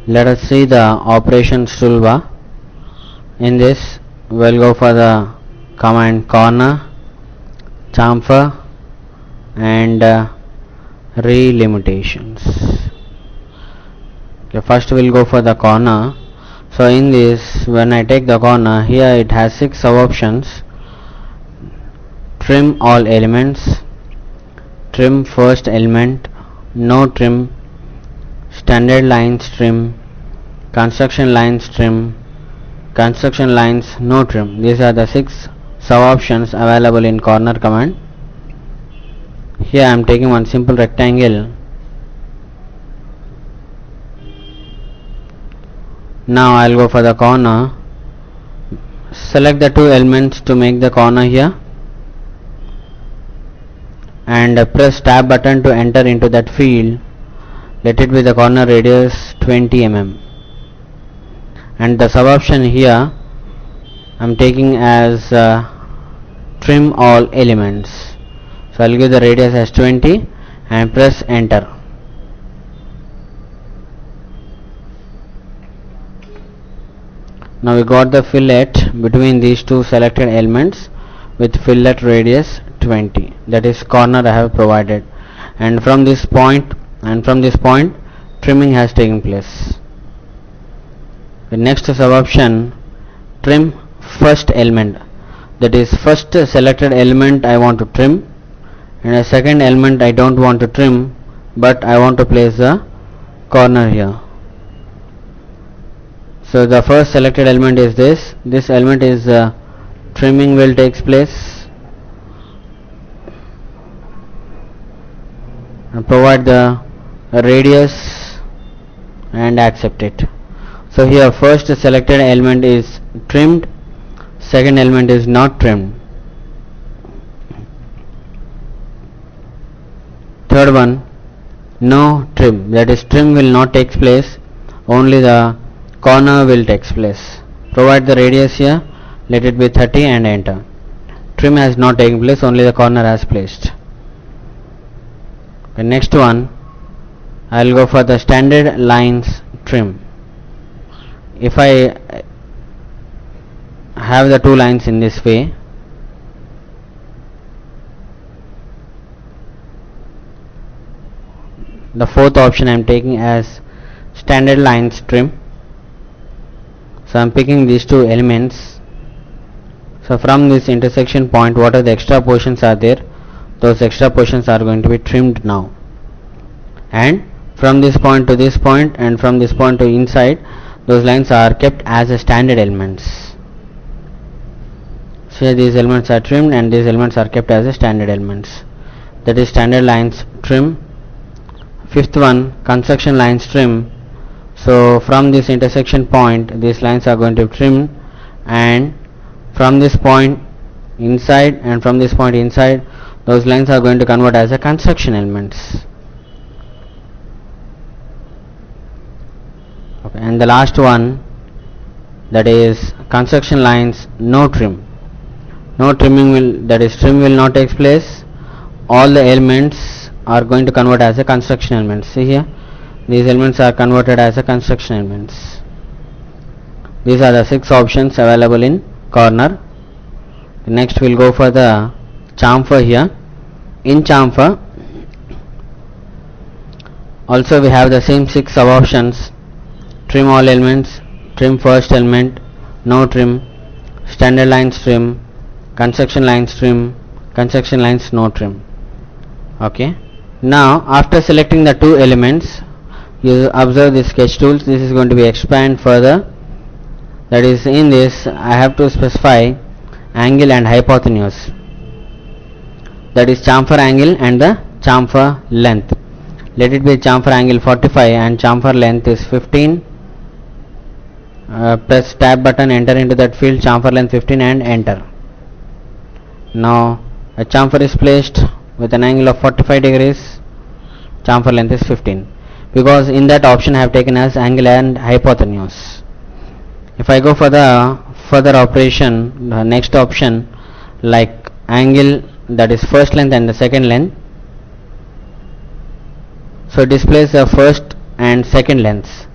Let us see the operations toolbar. In this we'll go for the command corner, chamfer and relimitations. Okay, first we'll go for the corner. So in this, when I take the corner, here it has 6 sub options: trim all elements, trim first element, no trim, standard lines trim, construction lines trim, construction lines no trim. These are the 6 sub options available in corner command. Here I am taking one simple rectangle. Now I will go for the corner. Select the 2 elements to make the corner here and press tab button to enter into that field. Let it be the corner radius 20 mm, and the sub option here I am taking as trim all elements. So I will give the radius as 20 and press enter. Now we got the fillet between these 2 selected elements with fillet radius 20, that is corner I have provided, and from this point trimming has taken place. The next sub option, trim first element, that is first selected element I want to trim, and a second element I don't want to trim, but I want to place the corner here. So the first selected element is this element is trimming will takes place, and provide the radius and accept it. So here first selected element is trimmed, second element is not trimmed. Third one, no trim, that is trim will not take place, only the corner will take place. Provide the radius here, let it be 30 and enter. Trim has not taken place, only the corner has placed. The next one, I will go for the standard lines trim. If I have the 2 lines in this way, the fourth option I am taking as standard lines trim. So I am picking these 2 elements. So from this intersection point, what are the extra portions are there, those extra portions are going to be trimmed now, and from this point to this point and from this point to inside, those lines are kept as a standard elements. So these elements are trimmed and these elements are kept as a standard elements, that is standard lines trim. Fifth one, construction lines trim. So from this intersection point, these lines are going to be trimmed, and from this point inside and from this point inside, those lines are going to convert as a construction elements. Okay, and the last one, that is construction lines no trim. No trimming will, that is trim will not take place, all the elements are going to convert as a construction elements. See here, these elements are converted as a construction elements. These are the 6 options available in corner. Next we'll go for the chamfer here. In chamfer also we have the same 6 sub options: trim all elements, trim first element, no trim, standard lines trim, construction lines trim, construction lines no trim. Okay, now after selecting the 2 elements, you observe the sketch tools. This is going to be expand further, that is in this I have to specify angle and hypotenuse, that is chamfer angle and the chamfer length. Let it be chamfer angle 45 and chamfer length is 15. Press tab button, enter into that field chamfer length 15 and enter. Now a chamfer is placed with an angle of 45 degrees, chamfer length is 15, because in that option I have taken as angle and hypotenuse. If I go for the further operation, the next option like angle, that is first length and the second length, so displays the first and second lengths.